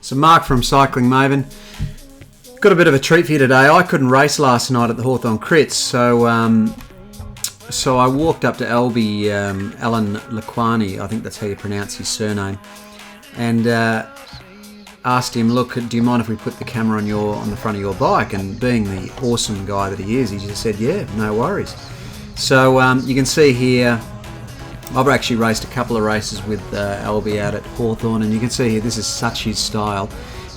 So Mark from Cycling Maven. Got a bit of a treat for you today. I couldn't race last night at the Hawthorn Crits, so I walked up to Albie, Alan Laquani, I think that's how you pronounce his surname, and asked him, look, do you mind if we put the camera on the front of your bike? And being the awesome guy that he is, he just said, yeah, no worries. So you can see here, I've actually raced a couple of races with Albie out at Hawthorn, and you can see here, this is such his style.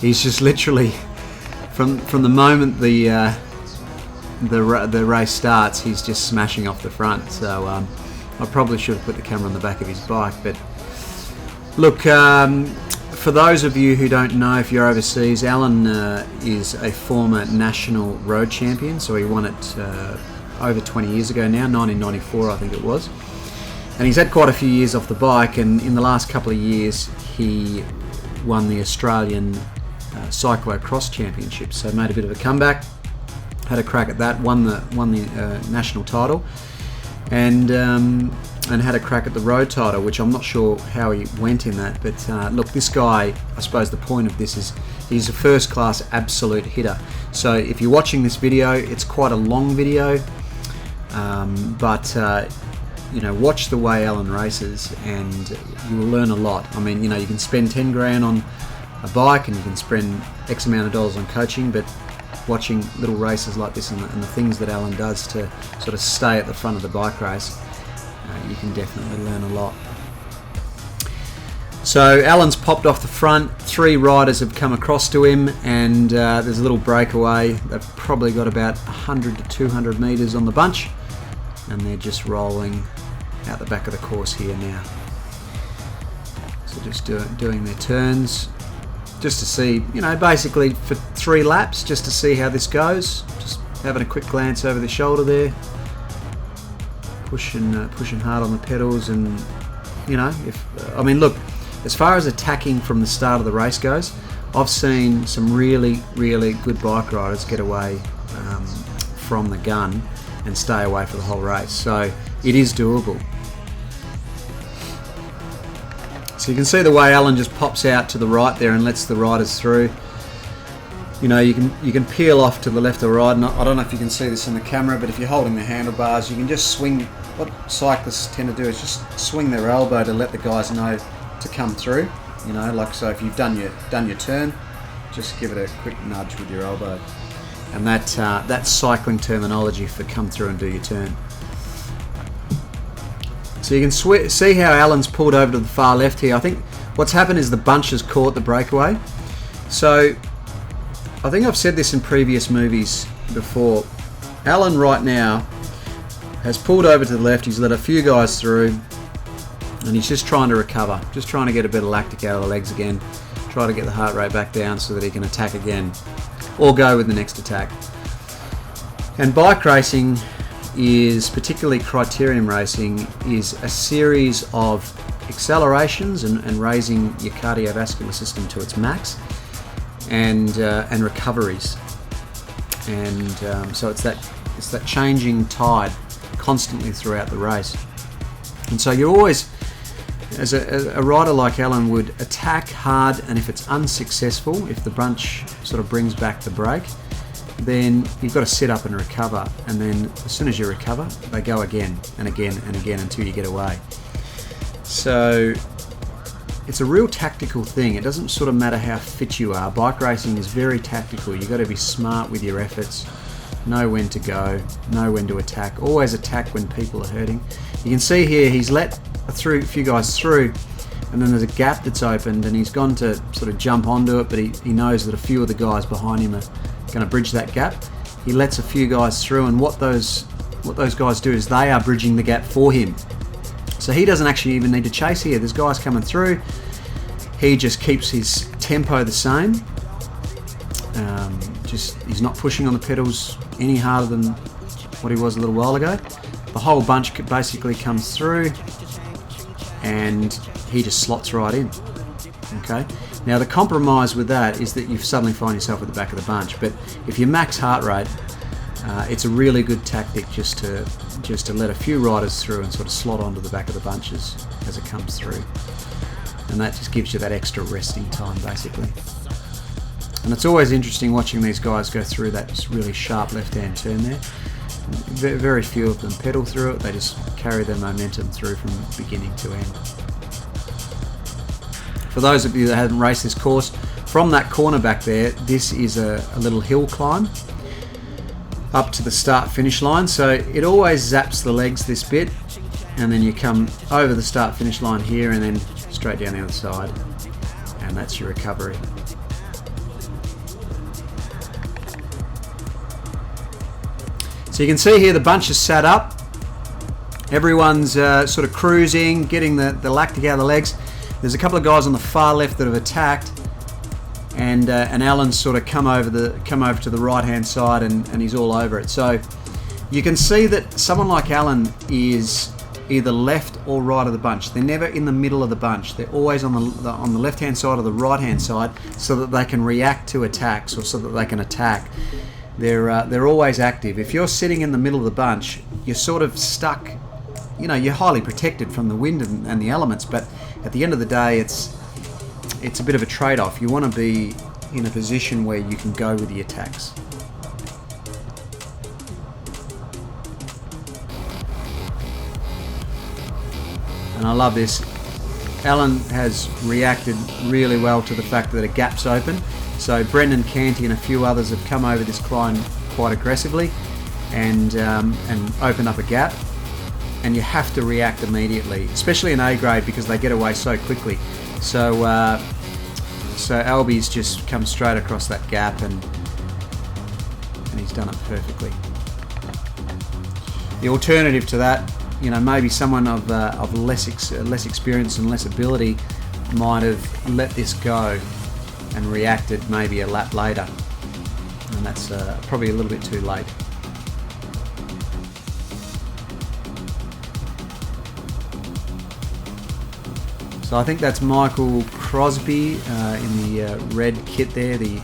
He's just literally, from the moment the race starts, he's just smashing off the front. So I probably should have put the camera on the back of his bike. But look, for those of you who don't know, if you're overseas, Alan is a former national road champion. So he won it over 20 years ago now, 1994 I think it was. And he's had quite a few years off the bike, and in the last couple of years he won the Australian Cyclo-Cross Championship. So made a bit of a comeback, had a crack at that, won the national title, and had a crack at the road title, which I'm not sure how he went in that. But look, this guy, I suppose the point of this is he's a first class absolute hitter. So if you're watching this video, it's quite a long video, but you know, watch the way Alan races and you will learn a lot. I mean, you know, you can spend 10 grand on a bike and you can spend X amount of dollars on coaching, but watching little races like this and the things that Alan does to sort of stay at the front of the bike race, you can definitely learn a lot. So Alan's popped off the front, 3 riders have come across to him, and there's a little breakaway. They've probably got about 100 to 200 metres on the bunch, and they're just rolling out the back of the course here now. So just doing their turns, just to see, you know, basically for 3 laps, just to see how this goes. Just having a quick glance over the shoulder there, pushing hard on the pedals, and you know, I mean, look, as far as attacking from the start of the race goes, I've seen some really, really good bike riders get away from the gun and stay away for the whole race. So it is doable. So you can see the way Alan just pops out to the right there and lets the riders through. You know, you can peel off to the left or right, and I don't know if you can see this in the camera, but if you're holding the handlebars, you can just swing. What cyclists tend to do is just swing their elbow to let the guys know to come through. You know, like so if you've done your turn, just give it a quick nudge with your elbow. And that's cycling terminology for come through and do your turn. So you can see how Alan's pulled over to the far left here. I think what's happened is the bunch has caught the breakaway. So I think I've said this in previous movies before. Alan right now has pulled over to the left. He's let a few guys through, and he's just trying to recover, just trying to get a bit of lactic out of the legs again, try to get the heart rate back down so that he can attack again, or go with the next attack. And bike racing is, particularly criterium racing, is a series of accelerations and raising your cardiovascular system to its max, and recoveries. And so it's that changing tide constantly throughout the race. And so you always, as a rider like Alan would, attack hard, and if it's unsuccessful, if the bunch sort of brings back the brake, then you've got to sit up and recover, and then as soon as you recover, they go again and again and again until you get away. So it's a real tactical thing. It doesn't sort of matter how fit you are. Bike racing is very tactical. You've got to be smart with your efforts, know when to go, know when to attack, always attack when people are hurting. You can see here he's let a few guys through, and then there's a gap that's opened, and he's gone to sort of jump onto it, but he knows that a few of the guys behind him are going to bridge that gap. He lets a few guys through, and what those guys do is they are bridging the gap for him. So he doesn't actually even need to chase here. There's guys coming through. He just keeps his tempo the same. He's not pushing on the pedals any harder than what he was a little while ago. The whole bunch basically comes through, and he just slots right in. Okay. Now the compromise with that is that you suddenly find yourself at the back of the bunch. But if you max heart rate, it's a really good tactic just to let a few riders through and sort of slot onto the back of the bunches as it comes through, and that just gives you that extra resting time basically. And it's always interesting watching these guys go through that really sharp left-hand turn there. Very few of them pedal through it, they just carry their momentum through from beginning to end. For those of you that haven't raced this course, from that corner back there, this is a little hill climb up to the start-finish line, so it always zaps the legs this bit, and then you come over the start-finish line here and then straight down the other side, and that's your recovery. So you can see here the bunch is sat up. Everyone's sort of cruising, getting the lactic out of the legs. There's a couple of guys on the far left that have attacked, and Alan's sort of come over to the right hand side, and he's all over it. So you can see that someone like Alan is either left or right of the bunch. They're never in the middle of the bunch. They're always on the left hand side or the right hand side, so that they can react to attacks, or so that they can attack. They're always active. If you're sitting in the middle of the bunch, you're sort of stuck. You know, you're highly protected from the wind and the elements, but at the end of the day, it's a bit of a trade-off. You want to be in a position where you can go with the attacks. And I love this. Alan has reacted really well to the fact that a gap's open. So Brendan Canty and a few others have come over this climb quite aggressively and opened up a gap. And you have to react immediately, especially in A grade, because they get away so quickly. So Albie's just come straight across that gap, and he's done it perfectly. The alternative to that, you know, maybe someone of less experience and less ability might have let this go and reacted maybe a lap later, and that's probably a little bit too late. So I think that's Michael Crosby in the red kit there, the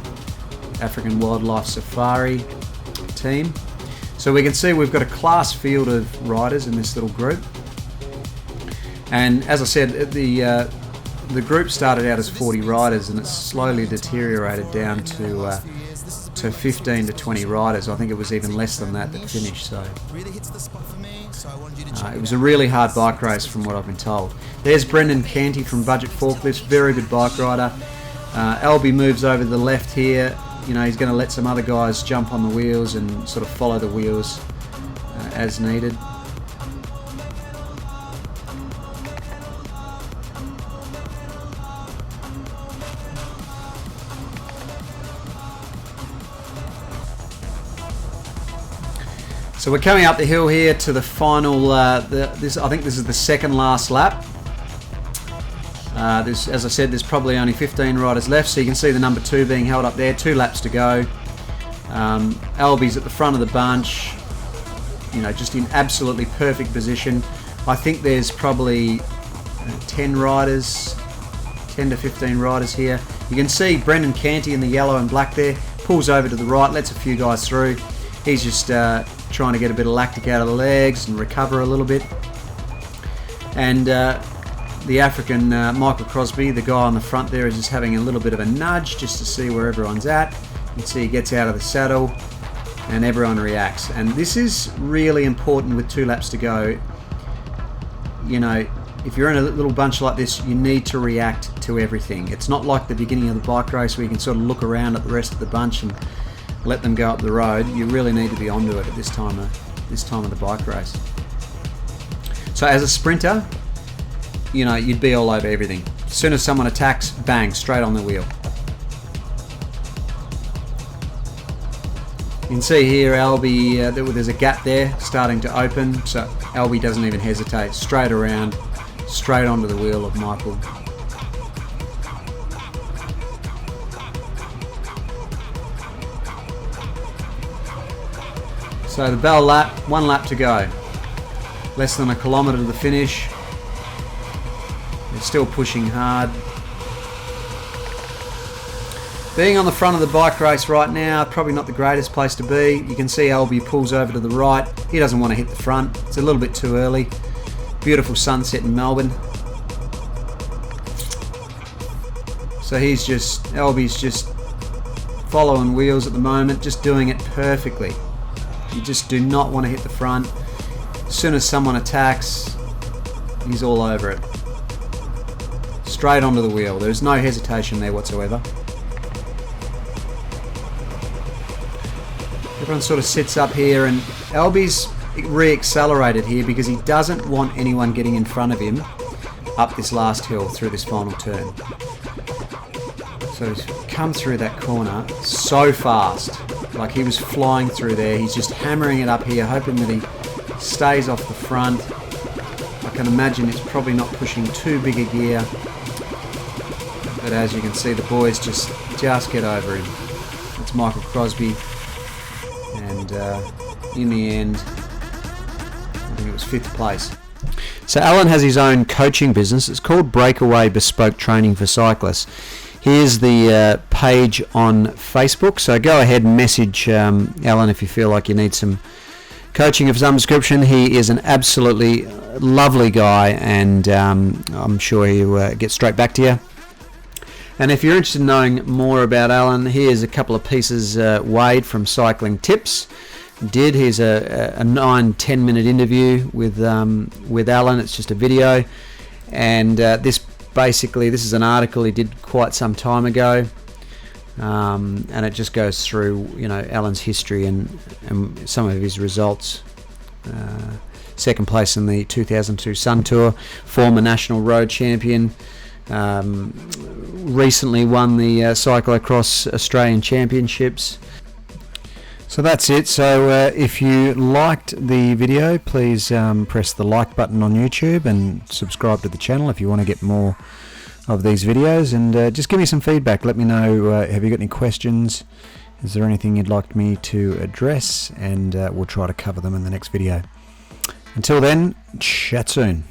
African Wildlife Safari team. So we can see we've got a class field of riders in this little group, and as I said, the group started out as 40 riders, and it's slowly deteriorated down to 15 to 20 riders. I think it was even less than that finished. So it was a really hard bike race from what I've been told. There's Brendan Canty from Budget Forklifts, very good bike rider. Albie moves over to the left here. You know, he's going to let some other guys jump on the wheels and sort of follow the wheels as needed. So we're coming up the hill here to the final. I think this is the second last lap. As I said, there's probably only 15 riders left, so you can see the number 2 being held up there. 2 laps to go. Albie's at the front of the bunch, you know, just in absolutely perfect position. I think there's probably 10 to 15 riders here. You can see Brendan Canty in the yellow and black there, pulls over to the right, lets a few guys through. He's just trying to get a bit of lactic out of the legs and recover a little bit. And the African Michael Crosby, the guy on the front there, is just having a little bit of a nudge just to see where everyone's at. You can see he gets out of the saddle and everyone reacts. And this is really important with 2 laps to go. You know, if you're in a little bunch like this, you need to react to everything. It's not like the beginning of the bike race where you can sort of look around at the rest of the bunch and let them go up the road. You really need to be onto it at this time of the bike race. So as a sprinter, you know, you'd be all over everything. As soon as someone attacks, bang, straight on the wheel. You can see here Albie, there's a gap there starting to open, so Albie doesn't even hesitate, straight around, straight onto the wheel of Michael. So the bell lap, 1 lap to go. Less than a kilometre to the finish. They're still pushing hard. Being on the front of the bike race right now, probably not the greatest place to be. You can see Albie pulls over to the right. He doesn't want to hit the front. It's a little bit too early. Beautiful sunset in Melbourne. So Albie's just following wheels at the moment, just doing it perfectly. You just do not want to hit the front. As soon as someone attacks, he's all over it. Straight onto the wheel. There's no hesitation there whatsoever. Everyone sort of sits up here, and Albie's re-accelerated here because he doesn't want anyone getting in front of him up this last hill through this final turn. So he's come through that corner so fast, like he was flying through there. He's just hammering it up here, hoping that he stays off the front. I can imagine it's probably not pushing too big a gear, but as you can see, the boys just get over him. It's Michael Crosby, and in the end, I think it was 5th place. So Alan has his own coaching business. It's called Breakaway Bespoke Training for Cyclists. Here's the page on Facebook. So go ahead and message Alan if you feel like you need some coaching of some description. He is an absolutely lovely guy, and I'm sure he'll get straight back to you. And if you're interested in knowing more about Alan, here's a couple of pieces Wade from Cycling Tips did. Here's a 9-10 minute interview with Alan. It's just a video, and this is an article he did quite some time ago, and it just goes through Alan's history and some of his results. Second place in the 2002 Sun Tour, former national road champion, recently won the Cyclocross Australian Championships. So that's it. So if you liked the video, please press the like button on YouTube and subscribe to the channel if you want to get more of these videos, and just give me some feedback. Let me know, have you got any questions? Is there anything you'd like me to address? And we'll try to cover them in the next video. Until then, chat soon.